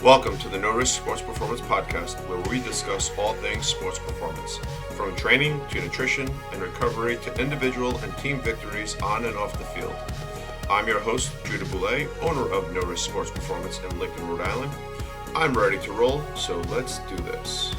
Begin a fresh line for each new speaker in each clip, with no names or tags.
Welcome to the No Risk Sports Performance Podcast, where we discuss all things sports performance, from training to nutrition and recovery to individual and team victories on and off the field. I'm your host, Judah Boulay, owner of No Risk Sports Performance in Lincoln, Rhode Island. I'm ready to roll, so let's do this.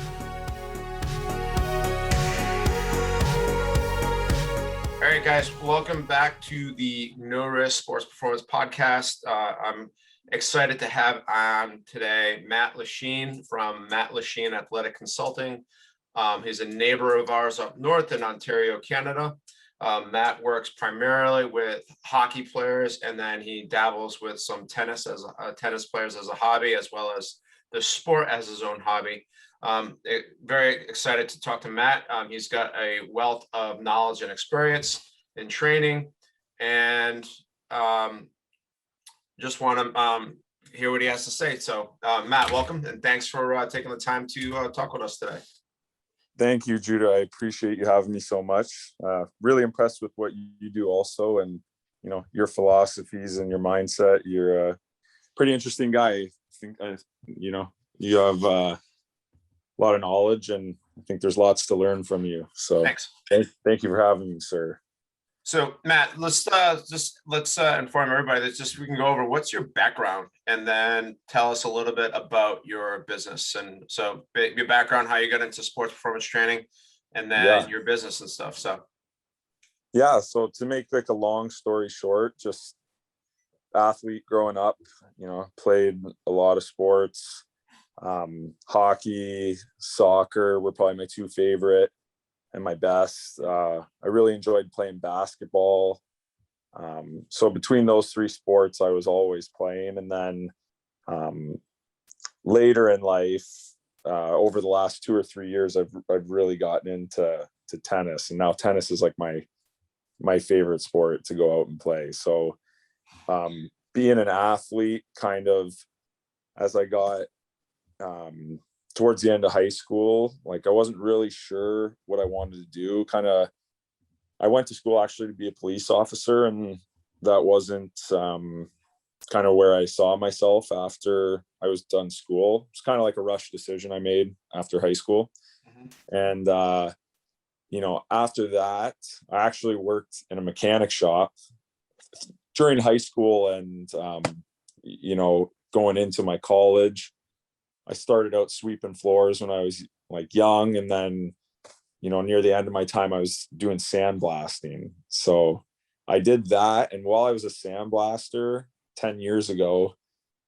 All right, guys, welcome back to the No Risk Sports Performance Podcast. I'm excited to have on today Matt Lachine from Matt Lachine Athletic Consulting. He's a neighbor of ours up north in Ontario, Canada. Matt works primarily with hockey players, and then he dabbles with some tennis players as a hobby, as well as the sport as his own hobby. Very excited to talk to Matt. He's got a wealth of knowledge and experience in training, and just want to hear what he has to say. So Matt, welcome, and thanks for taking the time to talk with us today.
Thank you, Judah. I appreciate you having me so much. Really impressed with what you do also, and your philosophies and your mindset. You're a pretty interesting guy. I think you have a lot of knowledge, and I think there's lots to learn from you. So
thanks.
Thank you for having me, sir.
So Matt, let's inform everybody that we can go over what's your background, and then tell us a little bit about your business. And so your background, how you got into sports performance training, and then your business and stuff. So
so to make like a long story short, just athlete growing up, played a lot of sports. Hockey, soccer were probably my two favorite and my best. I really enjoyed playing basketball. So between those three sports, I was always playing. And then later in life, over the last 2 or 3 years, I've really gotten into tennis. And now tennis is like my favorite sport to go out and play. So being an athlete, kind of as I got towards the end of high school, like I wasn't really sure what I wanted to do. I went to school actually to be a police officer, and that wasn't kind of where I saw myself after I was done school. It's kind of like a rush decision I made after high school. Mm-hmm. And after that, I actually worked in a mechanic shop during high school, and going into my college. I started out sweeping floors when I was like young, and then, near the end of my time, I was doing sandblasting. So I did that. And while I was a sandblaster 10 years ago,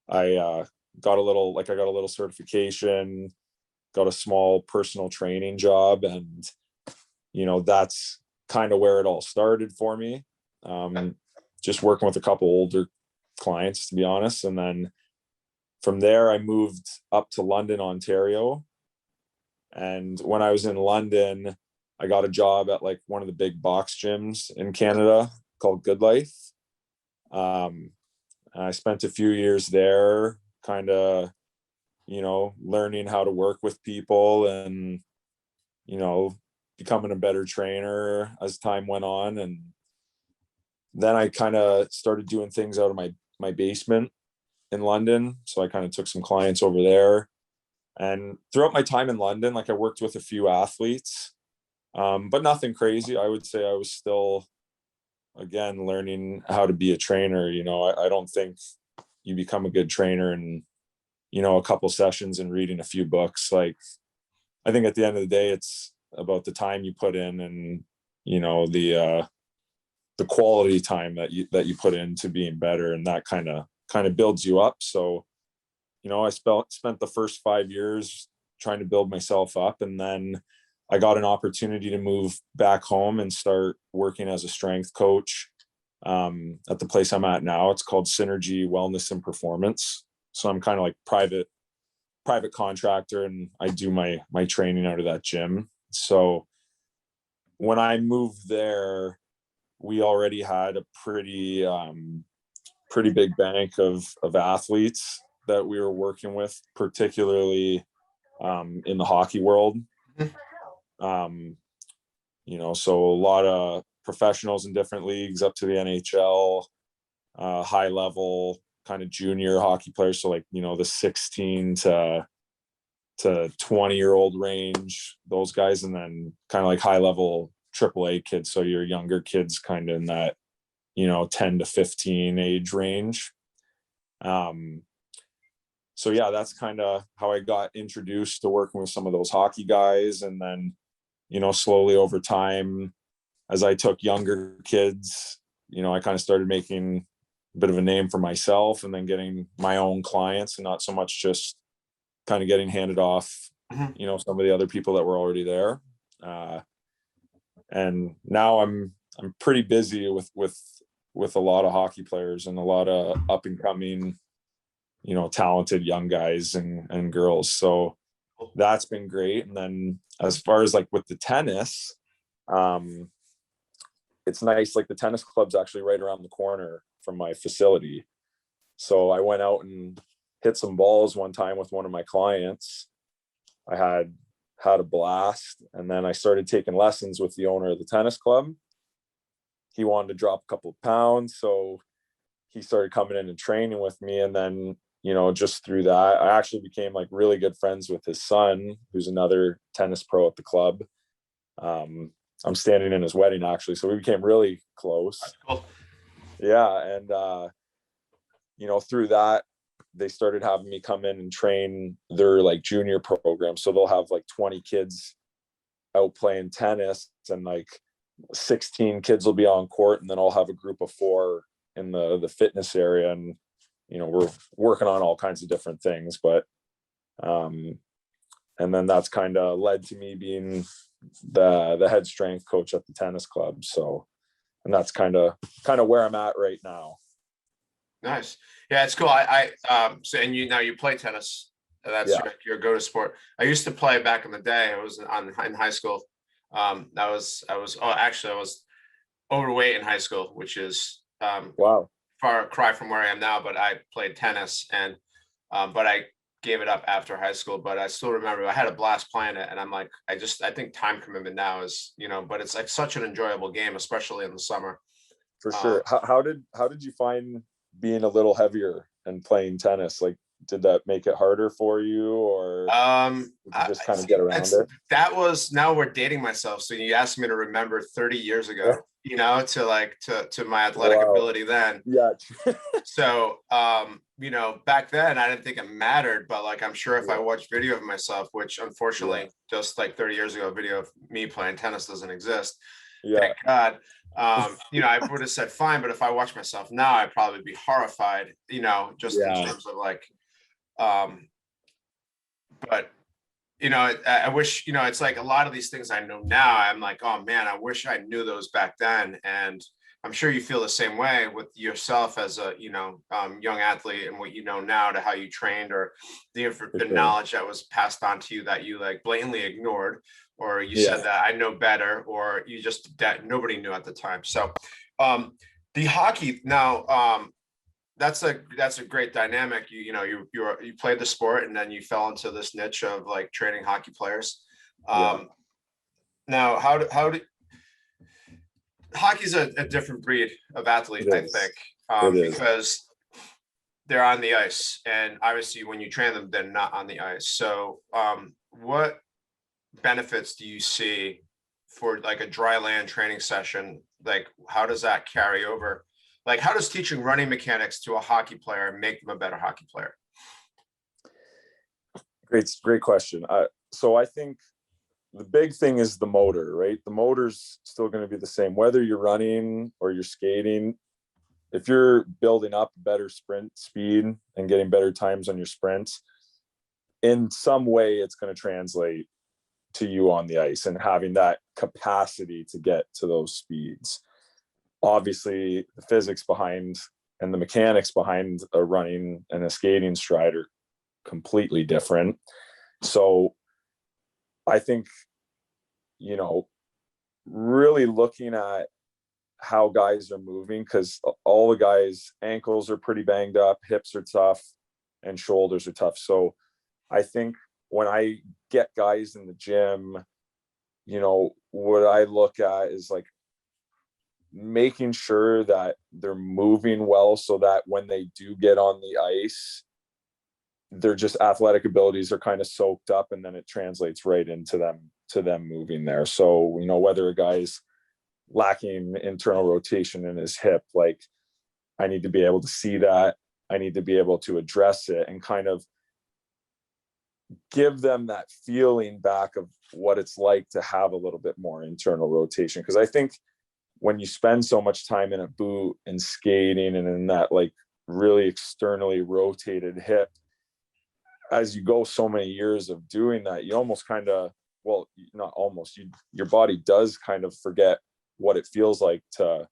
I got a little certification, got a small personal training job. And, that's kind of where it all started for me. Just working with a couple older clients, to be honest. And then from there, I moved up to London, Ontario. And when I was in London, I got a job at like one of the big box gyms in Canada called Good Life. I spent a few years there, kind of, learning how to work with people and, becoming a better trainer as time went on. And then I kind of started doing things out of my basement in London. So I kind of took some clients over there. And throughout my time in London, like I worked with a few athletes, but nothing crazy. I would say I was still, again, learning how to be a trainer. I don't think you become a good trainer in, a couple sessions and reading a few books. Like, I think at the end of the day, it's about the time you put in and, the quality time that you put into being better. And that kind of builds you up. So, I spent the first 5 years trying to build myself up. And then I got an opportunity to move back home and start working as a strength coach at the place I'm at now. It's called Synergy Wellness and Performance. So I'm kind of like private contractor, and I do my training out of that gym. So when I moved there, we already had a pretty big bank of athletes that we were working with, particularly in the hockey world. So a lot of professionals in different leagues up to the NHL, high level kind of junior hockey players. So like, the 16 to 20-year-old range, those guys, and then kind of like high level AAA kids. So your younger kids kind of in that, 10 to 15 age range. So yeah, that's kind of how I got introduced to working with some of those hockey guys. And then, slowly over time, as I took younger kids, I kind of started making a bit of a name for myself and then getting my own clients and not so much just kind of getting handed off, some of the other people that were already there. And now I'm pretty busy with a lot of hockey players and a lot of up and coming, talented young guys and girls. So that's been great. And then as far as like with the tennis, it's nice. Like the tennis club's actually right around the corner from my facility. So I went out and hit some balls one time with one of my clients. I had a blast. And then I started taking lessons with the owner of the tennis club. He wanted to drop a couple of pounds. So he started coming in and training with me. And then, just through that, I actually became like really good friends with his son, who's another tennis pro at the club. I'm standing in his wedding actually. So we became really close.
Cool.
Yeah. And, through that, they started having me come in and train their like junior program. So they'll have like 20 kids out playing tennis and like 16 kids will be on court, and then I'll have a group of 4 in the fitness area. And, we're working on all kinds of different things, but, and then that's kind of led to me being the head strength coach at the tennis club. So, and that's kind of where I'm at right now.
Nice. Yeah, it's cool. So, and you play tennis. That's your go-to sport. I used to play back in the day. I was in high school. I was overweight in high school, which is
wow,
far cry from where I am now. But I played tennis, and but I gave it up after high school. But I still remember I had a blast playing it, and I'm like, I think time commitment now is, but it's like such an enjoyable game, especially in the summer.
For sure. How did you find being a little heavier and playing tennis? Like, did that make it harder for you, or did you just kind of get around it?
That was, now we're dating myself. So you asked me to remember 30 years ago, to my athletic ability then.
Yeah.
So, back then I didn't think it mattered, but like, I'm sure if I watched video of myself, which unfortunately just like 30 years ago, video of me playing tennis doesn't exist. Thank God. I would have said fine, but if I watch myself now, I'd probably be horrified, in terms of like, but I wish, it's like a lot of these things I know now, I'm like, oh man, I wish I knew those back then. And I'm sure you feel the same way with yourself as a, young athlete, and what you know now to how you trained, or the knowledge that was passed on to you that you like blatantly ignored, or you said that I know better, or you just, that nobody knew at the time. So the hockey now, that's a great dynamic. You played the sport, and then you fell into this niche of like training hockey players. Now, how do hockey's a different breed of athlete, I think, because they're on the ice, and obviously when you train them, they're not on the ice. So what benefits do you see for like a dry land training session? Like, how does that carry over? Like, how does teaching running mechanics to a hockey player make them a better hockey player?
Great question. So I think the big thing is the motor, right? The motor's still going to be the same, whether you're running or you're skating. If you're building up better sprint speed and getting better times on your sprints, in some way, it's going to translate to you on the ice and having that capacity to get to those speeds. Obviously, the physics behind and the mechanics behind a running and a skating stride are completely different. So I think, really looking at how guys are moving, because all the guys' ankles are pretty banged up, hips are tough, and shoulders are tough. So I think when I get guys in the gym, what I look at is like, making sure that they're moving well so that when they do get on the ice, their just athletic abilities are kind of soaked up, and then it translates right into them moving there. So, you know, whether a guy's lacking internal rotation in his hip, like, I need to be able to see that. I need to be able to address it and kind of give them that feeling back of what it's like to have a little bit more internal rotation. Because I think when you spend so much time in a boot and skating and in that like really externally rotated hip, as you go so many years of doing that, you almost kind of, well, not almost, your body does kind of forget what it feels like to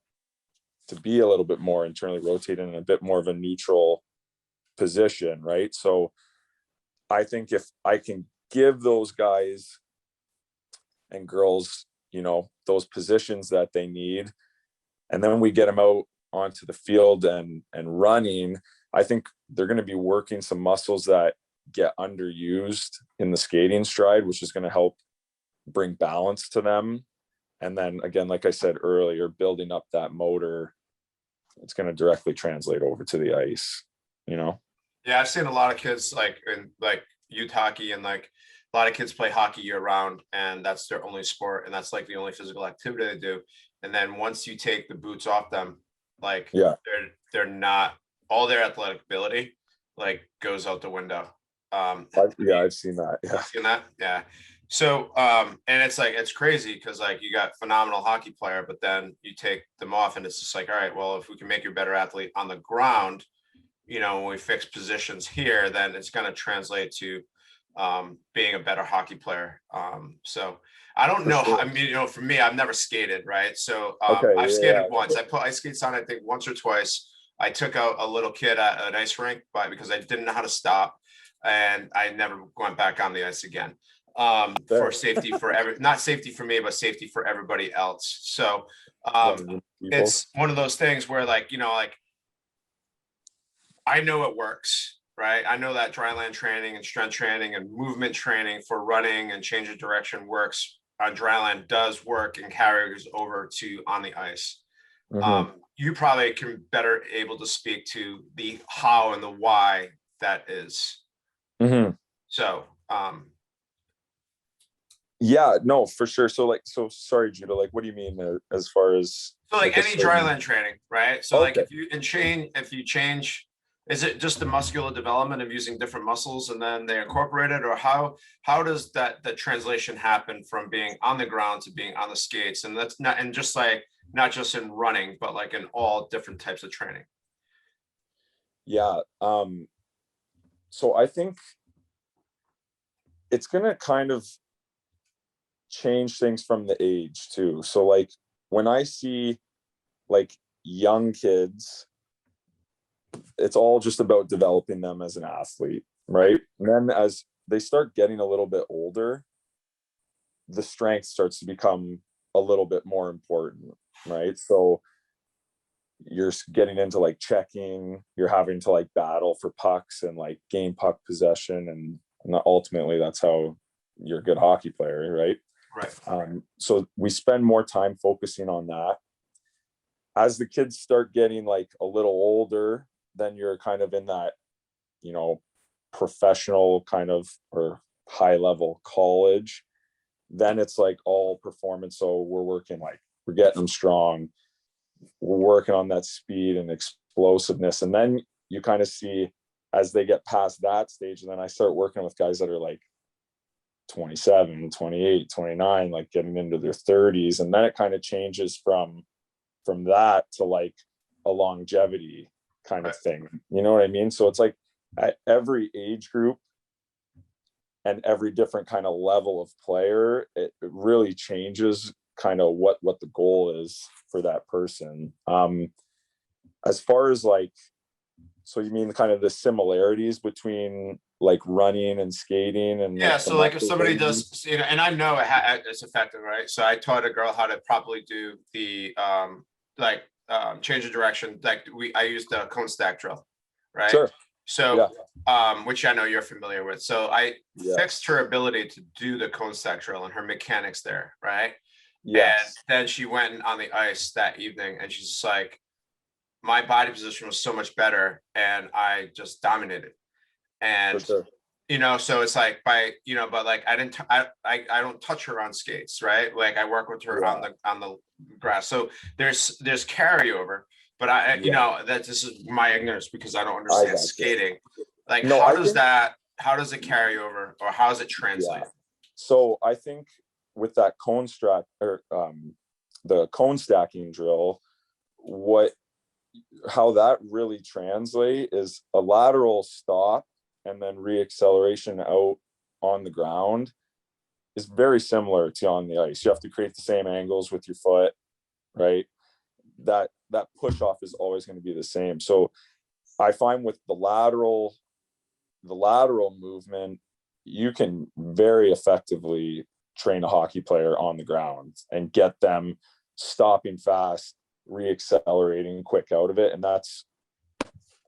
be a little bit more internally rotated in a bit more of a neutral position, right? So I think if I can give those guys and girls, you know, those positions that they need, and then we get them out onto the field and running, I think they're going to be working some muscles that get underused in the skating stride, which is going to help bring balance to them. And then again, like I said earlier, building up that motor, it's going to directly translate over to the ice, you know?
Yeah, I've seen a lot of kids like in like youth hockey, and like a lot of kids play hockey year round, and that's their only sport, and that's like the only physical activity they do. And then once you take the boots off them, like
Yeah.
they're not, all their athletic ability like goes out the window.
Yeah, I've seen that. Yeah.
Seen that? Yeah. So and it's like it's crazy because like you got phenomenal hockey player, but then you take them off and it's just like, all right, well, if we can make you a better athlete on the ground, you know, when we fix positions here, then it's going to translate to being a better hockey player. So I don't know.
Sure.
I mean, you know, for me, I've never skated, right? So
Okay.
I've
Yeah,
skated
yeah.
once. I put ice skates on, I think once or twice. I took out a little kid at an ice rink, but because I didn't know how to stop, and I never went back on the ice again. For safety for not safety for me, but safety for everybody else. So it's one of those things where like, you know, like I know it works, right? I know that dryland training and strength training and movement training for running and change of direction works on dryland, does work and carries over to on the ice. You probably can better able to speak to the how and the why that is. So
yeah, no, for sure. So like, so sorry, Judah, like, what do you mean as far as
so like any dryland training, right? So like if you change, is it just the muscular development of using different muscles and then they incorporate it, or how does that translation happen from being on the ground to being on the skates? And that's not, and just like not just in running, but like in all different types of training.
Yeah. So I think it's gonna kind of change things from the age too. So like when I see like young kids, it's all just about developing them as an athlete, right? And then as they start getting a little bit older, the strength starts to become a little bit more important, right? So you're getting into like checking, you're having to like battle for pucks and like gain puck possession, and ultimately that's how you're a good hockey player, right?
Right.
So we spend more time focusing on that. As the kids start getting like a little older, then you're kind of in that, you know, professional kind of or high level college. Then it's like all performance. So we're getting them strong. We're working on that speed and explosiveness. And then you kind of see as they get past that stage, and then I start working with guys that are like 27, 28, 29, like getting into their 30s. And then it kind of changes from that to like a longevity kind of thing. You know what I mean? So it's like at every age group and every different kind of level of player, it really changes kind of what the goal is for that person. As far as like, so you mean kind of the similarities between like running and skating and
yeah,
like
so like if somebody does, you know, and I know it's effective, right? So I taught a girl how to properly do the change of direction. Like I used the cone stack drill, right?
Sure.
So which I know you're familiar with. So I fixed her ability to do the cone stack drill and her mechanics there, right? And
Yes,
then she went on the ice that evening and she's just like, my body position was so much better and I just dominated.
for
And
sure.
so it's like but like I don't touch her on skates, right? Like I work with her
Yeah,
on the grass. So there's carryover, but
yeah,
that this is my ignorance because I don't
I
understand
gotcha.
skating. Like
No, I think,
how does it carry over or how does it
yeah.
translate?
So I think with that cone stack or the cone stacking drill, what how that really translate is a lateral stop and then reacceleration out on the ground is very similar to on the ice. You have to create the same angles with your foot, right? That push off is always going to be the same. So I find with the lateral movement, you can very effectively train a hockey player on the ground and get them stopping fast, reaccelerating quick out of it. And that's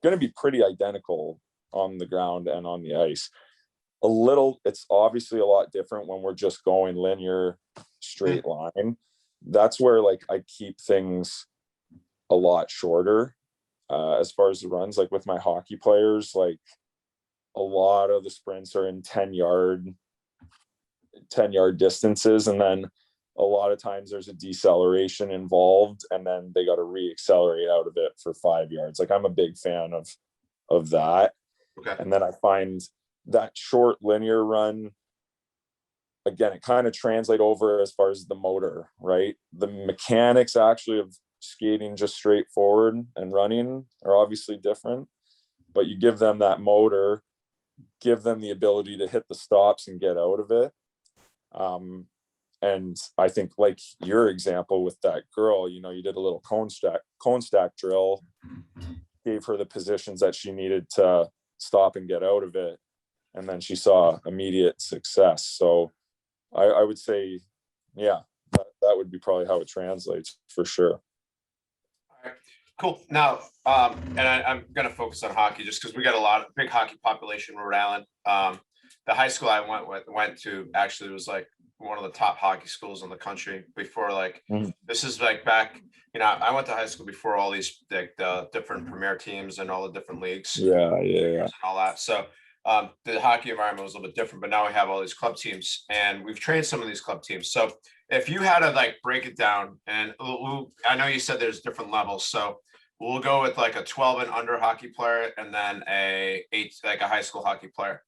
going to be pretty identical on the ground and on the ice. It's obviously a lot different when we're just going linear straight line. That's where like I keep things a lot shorter as far as the runs. Like with my hockey players, like a lot of the sprints are in 10-yard distances, and then a lot of times there's a deceleration involved and then they got to reaccelerate out of it for 5 yards. Like I'm a big fan of that.
Okay.
And then I find that short linear run, again, it kind of translate over as far as the motor, right? The mechanics actually of skating just straight forward and running are obviously different, but you give them that motor, give them the ability to hit the stops and get out of it. And I think like your example with that girl, you did a little cone stack drill, gave her the positions that she needed to stop and get out of it. And then she saw immediate success. So I would say, yeah, that would be probably how it translates for sure.
All right. Cool. Now, and I'm going to focus on hockey just because we got big hockey population in Rhode Island. The high school I went to actually was like one of the top hockey schools in the country before, like, this is like back, I went to high school before all these, like the different premier teams and all the different leagues.
Yeah.
And all that. So the hockey environment was a little bit different, but now we have all these club teams and we've trained some of these club teams. So if you had to like break it down, and I know you said there's different levels. So we'll go with like a 12 and under hockey player and then like a high school hockey player.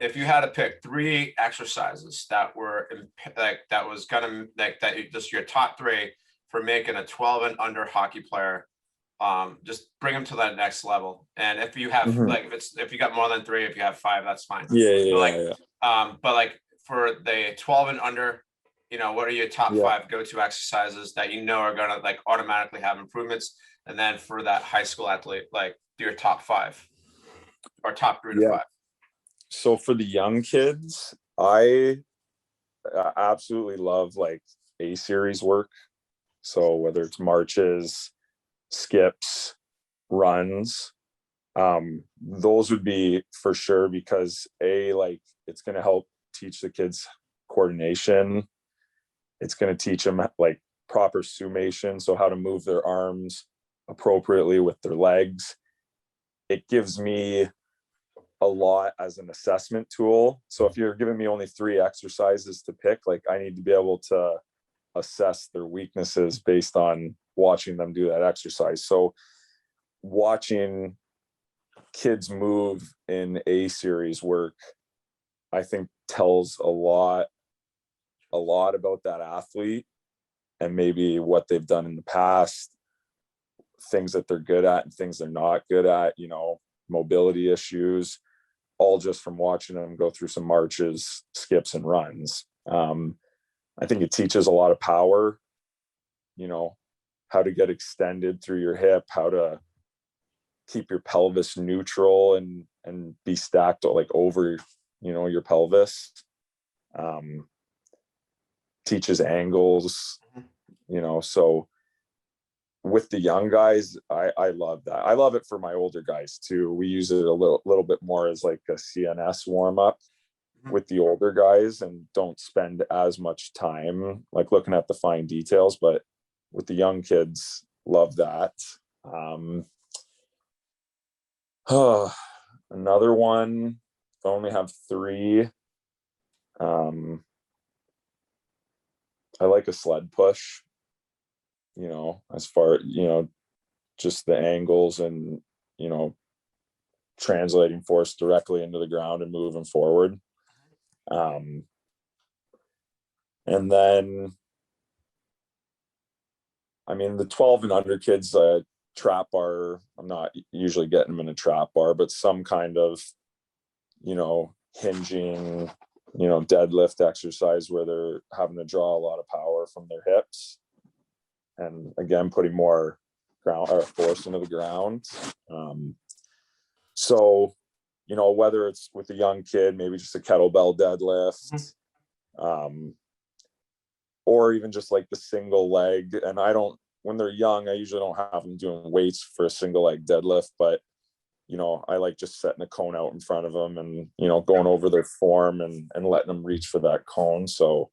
If you had to pick 3 exercises that were like, that was gonna like that, just your top 3 for making a 12 and under hockey player, just bring them to that next level. And if you have like, if you got more than 3, if you have 5, that's fine. But like for the 12 and under, what are your top 5 go-to exercises that are gonna like automatically have improvements? And then for that high school athlete, like your top 5 or top 3 to 5.
So for the young kids, I absolutely love like A series work. So whether it's marches, skips, runs, those would be for sure, because like it's going to help teach the kids coordination. It's going to teach them like proper summation, so how to move their arms appropriately with their legs. It gives me a lot as an assessment tool. So if you're giving me only 3 exercises to pick, like I need to be able to assess their weaknesses based on watching them do that exercise. So watching kids move in A series work, I think tells a lot about that athlete and maybe what they've done in the past, things that they're good at and things they're not good at, mobility issues, all just from watching them go through some marches, skips, and runs. I think it teaches a lot of power, how to get extended through your hip, how to keep your pelvis neutral and be stacked like over, your pelvis. Teaches angles, so with the young guys, I love that. I love it for my older guys too. We use it a little bit more as like a CNS warm up. with the older guys and don't spend as much time like looking at the fine details, but with the young kids, love that. Another one, I only have three. I like a sled push, as far, just the angles and, translating force directly into the ground and moving forward. And then, the 12 and under kids, trap bar, I'm not usually getting them in a trap bar, but some kind of, hinging, deadlift exercise where they're having to draw a lot of power from their hips. And again, putting more ground or force into the ground. So, whether it's with a young kid, maybe just a kettlebell deadlift, or even just like the single leg. And when they're young, I usually don't have them doing weights for a single leg deadlift, but I like just setting a cone out in front of them and, going over their form and letting them reach for that cone. So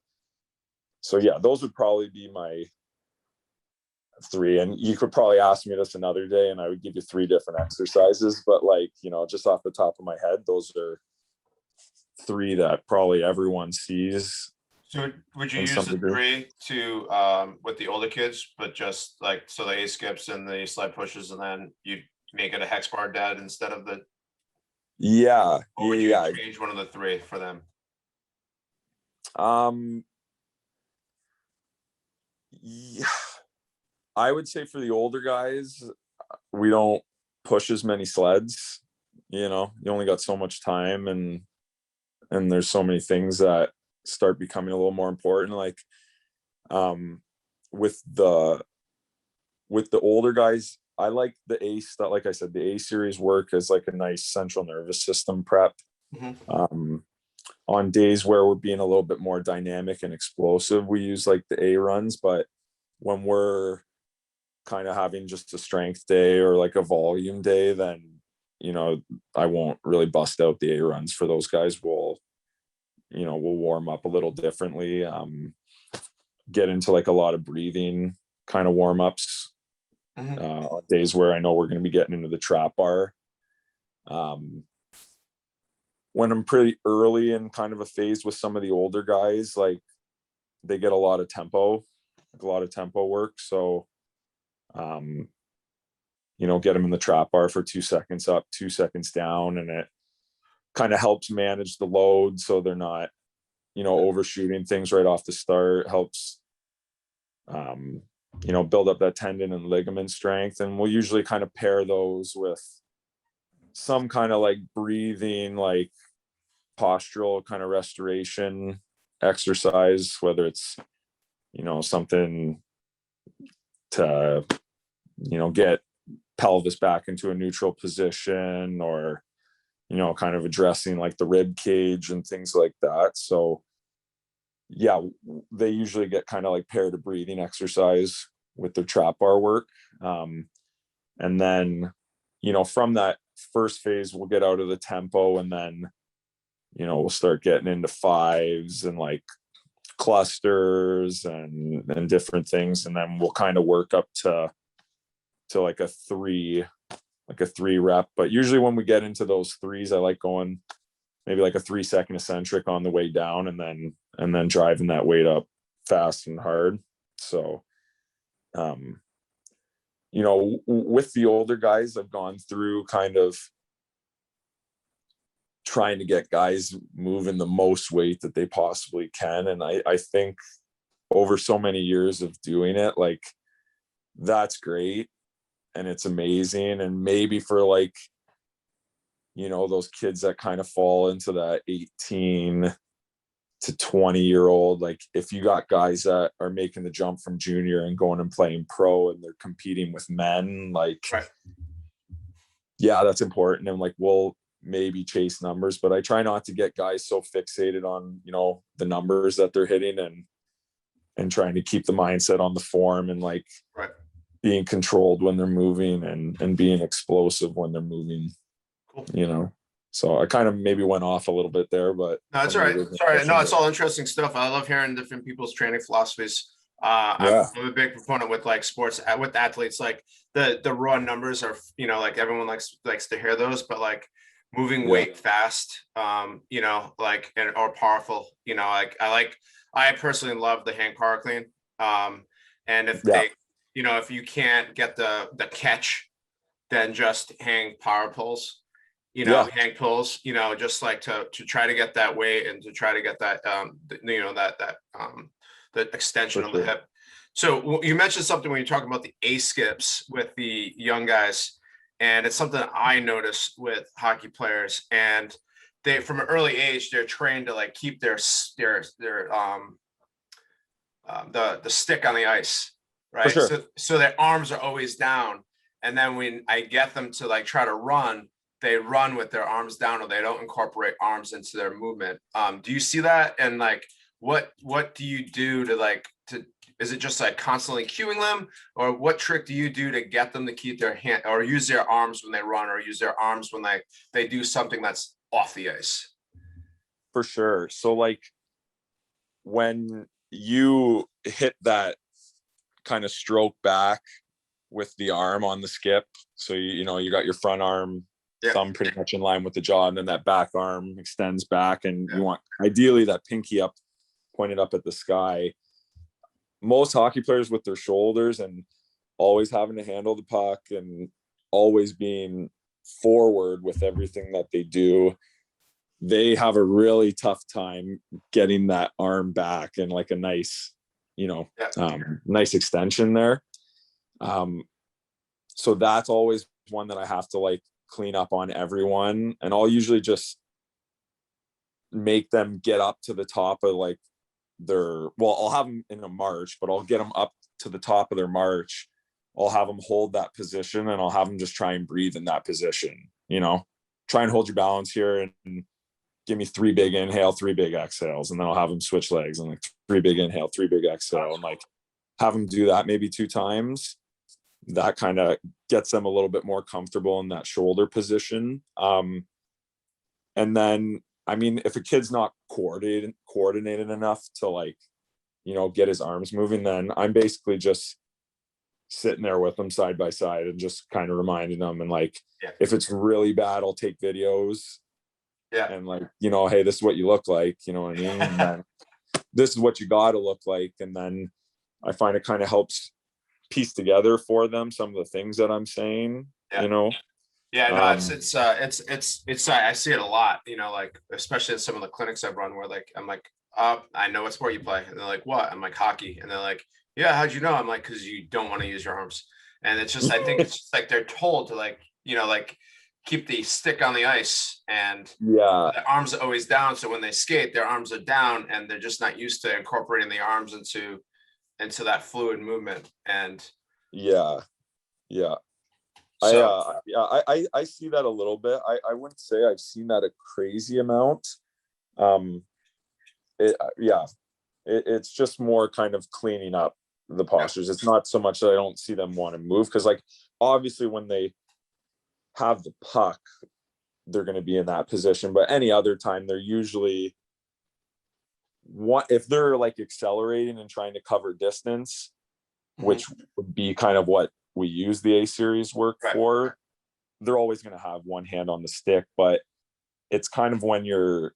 yeah, those would probably be my three. And you could probably ask me this another day and I would give you three different exercises, but just off the top of my head, those are three that probably everyone sees.
So would you use the three to with the older kids, but just so the A skips and the sled pushes, and then you make it a hex bar dead instead of the or would you change one of the three for them?
Yeah, I would say for the older guys, we don't push as many sleds. You only got so much time, and there's so many things that start becoming a little more important. With the older guys, I like the A stuff. Like I said, the A series work is like a nice central nervous system prep. On days where we're being a little bit more dynamic and explosive, we use like the A runs. But when we're kind of having just a strength day or like a volume day, then I won't really bust out the A runs for those guys. We'll warm up a little differently, get into like a lot of breathing kind of warm-ups on days where I know we're going to be getting into the trap bar. When I'm pretty early in kind of a phase with some of the older guys, like they get a lot of tempo work. So, get them in the trap bar for 2 seconds up, 2 seconds down, and it kind of helps manage the load so they're not, overshooting things right off the start. Helps, build up that tendon and ligament strength. And we'll usually kind of pair those with some kind of like breathing, like postural kind of restoration exercise, whether it's, something to, get pelvis back into a neutral position, or, kind of addressing like the rib cage and things like that. So yeah, they usually get kind of like paired a breathing exercise with their trap bar work. And then, from that first phase, we'll get out of the tempo, and then, we'll start getting into fives and like clusters and different things. And then we'll kind of work up to like a three rep. But usually when we get into those threes, I like going maybe like a 3-second eccentric on the way down, and then driving that weight up fast and hard. So, with the older guys, I've gone through kind of trying to get guys moving the most weight that they possibly can. And I think over so many years of doing it, like that's great and it's amazing. And maybe for like, those kids that kind of fall into that 18 to 20-year-old, like if you got guys that are making the jump from junior and going and playing pro and they're competing with men, like, yeah, that's important. And like, we'll maybe chase numbers, but I try not to get guys so fixated on, the numbers that they're hitting, and trying to keep the mindset on the form and like being controlled when they're moving and being explosive when they're moving.
Cool.
So I kind of maybe went off a little bit there, but
No, that's
from
all
the
right.
original
Sorry. No,
question,
it's all interesting stuff. I love hearing different people's training philosophies.
yeah,
I'm a big proponent with like sports with athletes. Like the raw numbers are, like everyone likes to hear those, but like moving
yeah,
weight fast, like or powerful. I personally love the hand power clean. And if
yeah,
if you can't get the catch, then just hang power pulls,
yeah,
hang pulls, just like to try to get that weight and to try to get that the extension
for
of the
sure.
hip. So you mentioned something when you're talking about the A skips with the young guys, and it's something I noticed with hockey players, and they from an early age they're trained to like keep the stick on the ice,
For
right?
sure.
So their arms are always down, and then when I get them to like try to run, they run with their arms down, or they don't incorporate arms into their movement. Do you see that? And like, what do you do to like to? Is it just like constantly cueing them, or what trick do you do to get them to keep their hand or use their arms when they run, or use their arms when they do something that's off the ice?
For sure. So like when you hit that kind of stroke back with the arm on the skip, so you got your front arm
Yeah,
thumb pretty much in line with the jaw, and then that back arm extends back, and
yeah,
you want ideally that pinky up pointed up at the sky. Most hockey players with their shoulders and always having to handle the puck and always being forward with everything that they do, they have a really tough time getting that arm back and like a nice,
yeah.
nice extension there. Um, so that's always one that I have to like clean up on everyone. And I'll usually just make them get up to the top of like I'll have them in a march, but I'll get them up to the top of their march. I'll have them hold that position, and I'll have them just try and breathe in that position, try and hold your balance here and give me 3 big inhale, 3 big exhales. And then I'll have them switch legs and like 3 big inhale, 3 big exhale, and like have them do that maybe 2 times. That kind of gets them a little bit more comfortable in that shoulder position. And then, I mean, if a kid's not coordinated enough to like, get his arms moving, then I'm basically just sitting there with them side by side and just kind of reminding them. And like,
Yeah.
if it's really bad, I'll take videos
Yeah.
and like, hey, this is what you look like, you know what I mean? And then this is what you got to look like. And then I find it kind of helps piece together for them some of the things that I'm saying,
Yeah. Yeah, no,
um,
I see it a lot, like especially in some of the clinics I've run where like I'm like, I know what sport you play. And they're like, what? I'm like, hockey. And they're like, yeah, how'd you know? I'm like, because you don't want to use your arms. And it's just, I think it's just like they're told to like, like keep the stick on the ice, and
yeah,
the arms are always down. So when they skate, their arms are down, and they're just not used to incorporating the arms into that fluid movement. And
yeah, yeah.
so
I see that a little bit. I wouldn't say I've seen that a crazy amount. Um, it's just more kind of cleaning up the
yeah,
postures. It's not so much that I don't see them want to move, because like obviously when they have the puck, they're going to be in that position. But any other time, they're usually if they're like accelerating and trying to cover distance, which would be kind of what we use the A series work
right,
for. They're always going to have one hand on the stick, but it's kind of when you're,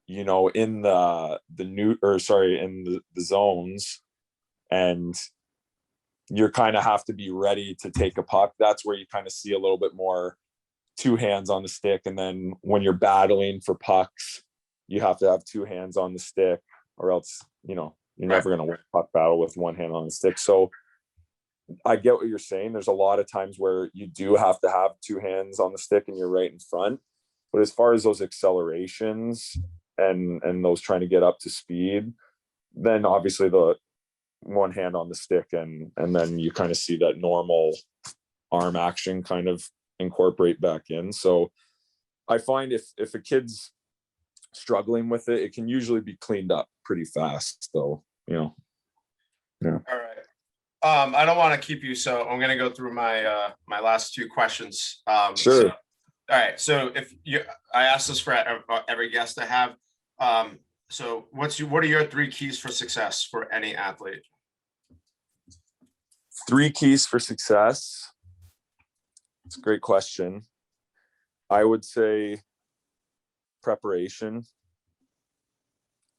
in the zones, and you're kind of have to be ready to take a puck. That's where you kind of see a little bit more 2 hands on the stick. And then when you're battling for pucks, you have to have 2 hands on the stick, or else, you're
right,
never going to win a puck battle with 1 hand on the stick. So I get what you're saying. There's a lot of times where you do have to have 2 hands on the stick and you're right in front. But as far as those accelerations and those trying to get up to speed, then obviously the 1 hand on the stick, and then you kind of see that normal arm action kind of incorporate back in. So I find if a kid's struggling with it, it can usually be cleaned up pretty fast. So, yeah.
all right. I don't want to keep you, so I'm going to go through my my last 2 questions.
Sure.
All right. So I asked this for every guest I have. So what are your 3 keys for success for any athlete?
3 keys for success. It's a great question. I would say preparation.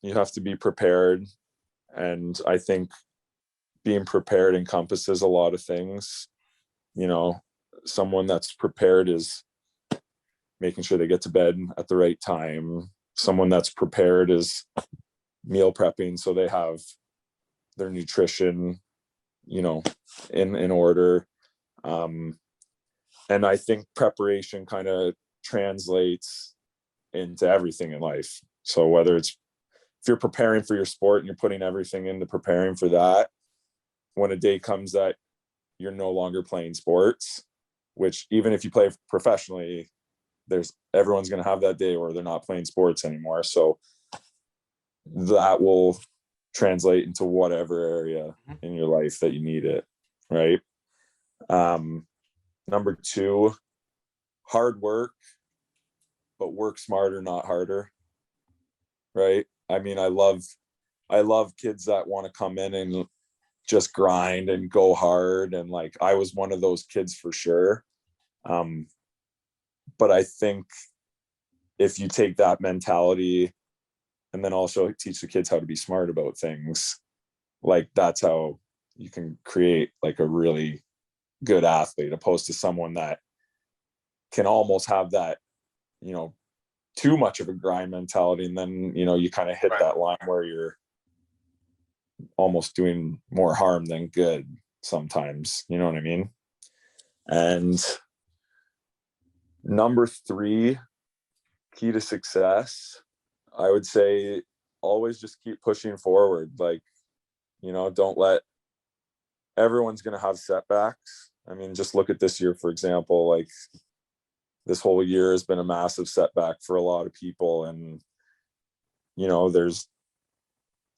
You have to be prepared. And I think being prepared encompasses a lot of things. Someone that's prepared is making sure they get to bed at the right time. Someone that's prepared is meal prepping, so they have their nutrition, in order. And I think preparation kind of translates into everything in life. So whether it's, if you're preparing for your sport and you're putting everything into preparing for that, when a day comes that you're no longer playing sports, which even if you play professionally, everyone's going to have that day where they're not playing sports anymore. So that will translate into whatever area in your life that you need it. Right. Number 2, hard work, but work smarter, not harder. Right. I mean, I love kids that want to come in and just grind and go hard. And like, I was one of those kids for sure. But I think if you take that mentality and then also teach the kids how to be smart about things, like that's how you can create like a really good athlete, opposed to someone that can almost have that, too much of a grind mentality. And then, you kind of hit
Right.
that line where you're almost doing more harm than good sometimes, you know what I mean? And number 3 key to success, I would say always just keep pushing forward. Like, don't let, everyone's going to have setbacks. I mean, just look at this year, for example. Like, this whole year has been a massive setback for a lot of people. And,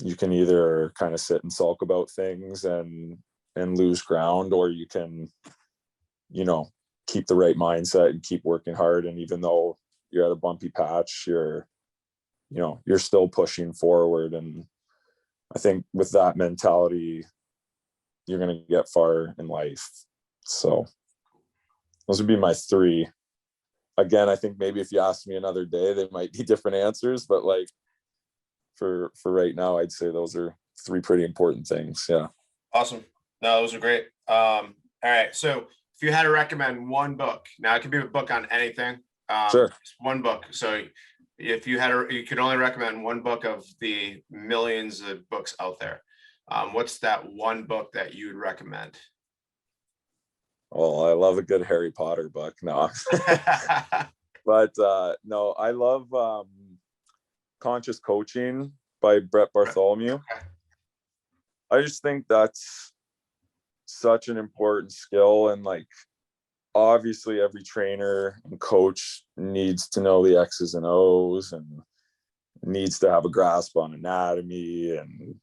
you can either kind of sit and sulk about things and lose ground, or you can, keep the right mindset and keep working hard. And even though you're at a bumpy patch, you're still pushing forward. And I think with that mentality, you're going to get far in life. So those would be my 3. Again, I think maybe if you ask me another day, they might be different answers, but like for right now, I'd say those are 3 pretty important things. Yeah.
Awesome. No, those are great. All right. So if you had to recommend one book, now it could be a book on anything.
Sure.
One book. So if you could only recommend one book of the millions of books out there, what's that one book that you'd recommend?
Well, I love a good Harry Potter book. No, but no, I love Conscious Coaching by Brett Bartholomew.
Okay.
I just think that's such an important skill. And like, obviously every trainer and coach needs to know the X's and O's and needs to have a grasp on anatomy and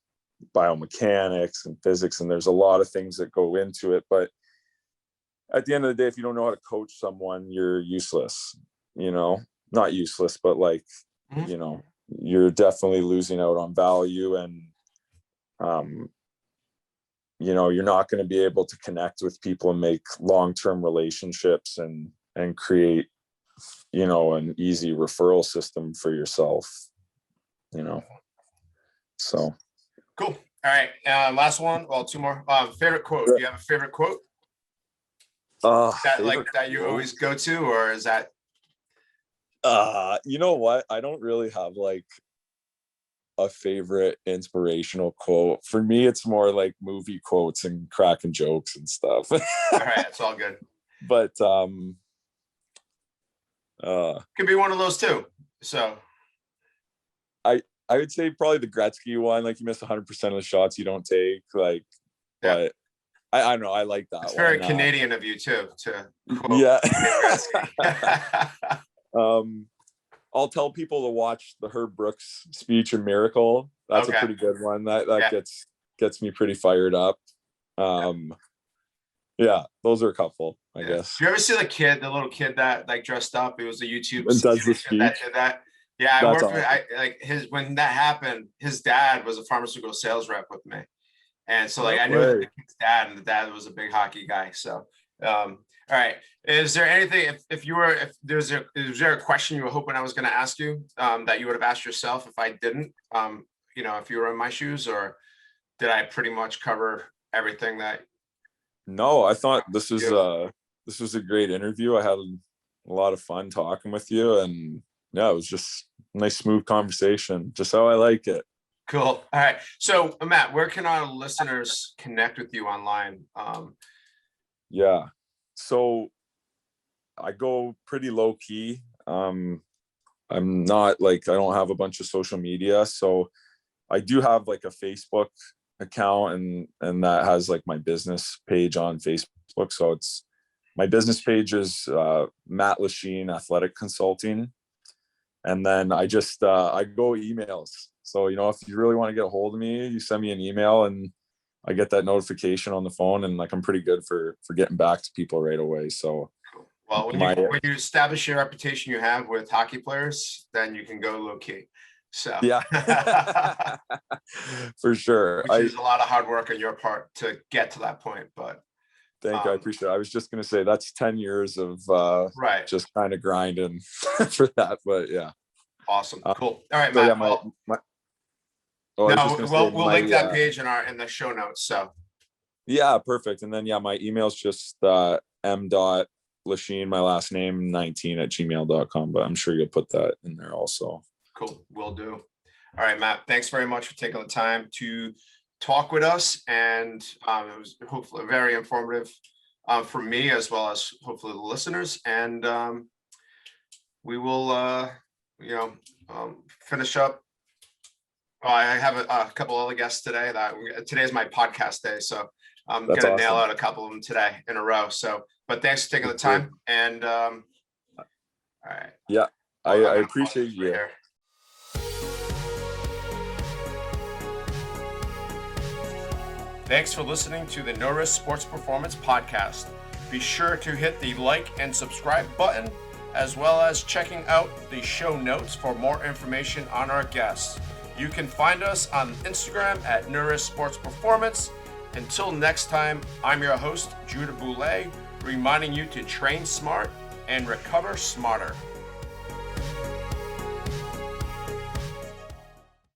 biomechanics and physics. And there's a lot of things that go into it. But at the end of the day, if you don't know how to coach someone, you're useless, not useless, but like, you're definitely losing out on value. And, you're not going to be able to connect with people and make long-term relationships and create, an easy referral system for yourself, so.
Cool. All right. Last one. Well, 2 more. Favorite quote. Do you have a favorite quote? That you always go to, or is that?
You know what? I don't really have like a favorite inspirational quote. For me, it's more like movie quotes and cracking jokes and stuff.
All right, it's all good.
But
could be one of those too. So
I would say probably the Gretzky one, like you miss 100% of the shots you don't take. Like, yeah. But I don't know. I like that.
It's very Canadian of you too. To quote.
Yeah. I'll tell people to watch the Herb Brooks speech in Miracle. That's a pretty good one. That gets me pretty fired up. Yeah, those are a couple, I
Yeah.
guess.
Do you ever see the little kid that like dressed up? It was a YouTube
And does the
kid that
speech.
did that. Yeah, I
That's
worked with
awesome.
when that happened, his dad was a pharmaceutical sales rep with me. And so like
No
I knew the
way.
kid's dad, and the dad was a big hockey guy. So all right. Is there anything if is there a question you were hoping I was going to ask you that you would have asked yourself if I didn't? If you were in my shoes, or did I pretty much cover everything that
No, I thought this was
you?
this was a great interview. I had a lot of fun talking with you, and yeah, it was just a nice smooth conversation, just how I like it.
Cool. All right. So Matt, where can our listeners connect with you online?
Yeah. So I go pretty low key. I'm not like, I don't have a bunch of social media. So I do have like a Facebook account, and that has like my business page on Facebook. So it's, my business page is Matt Lachine Athletic Consulting. And then I just I go emails. So, if you really want to get a hold of me, you send me an email and I get that notification on the phone, and like I'm pretty good for getting back to people right away. So
Well, when
my
you establish your reputation you have with hockey players, then you can go low key. So
yeah, for sure.
which is a lot of hard work on your part to get to that point. But
Thank you. I appreciate it. I was just gonna say that's 10 years of
right.
just kind of grinding for that. But yeah.
Awesome. Cool. All right,
So
Matt.
yeah,
Well,
I was just
no,
gonna say
we'll link that page in the show notes. So
yeah, perfect. And then yeah, my email's just m.lachine, my last name, 19@gmail.com. But I'm sure you'll put that in there also.
cool. Will do. All right, Matt. Thanks very much for taking the time to talk with us, and it was hopefully very informative for me as well as hopefully the listeners. And we will, finish up. I have a couple other guests today. Today's my podcast day, so I'm
That's
gonna nail
awesome.
out a couple of them today in a row. So, but thanks for taking the time. And all right.
Yeah, I appreciate you.
Here. Thanks for listening to the No Risk Sports Performance Podcast. Be sure to hit the like and subscribe button, as well as checking out the show notes for more information on our guests. You can find us on Instagram at No Risk Sports Performance. Until next time, I'm your host, Judah Boulay, reminding you to train smart and recover smarter.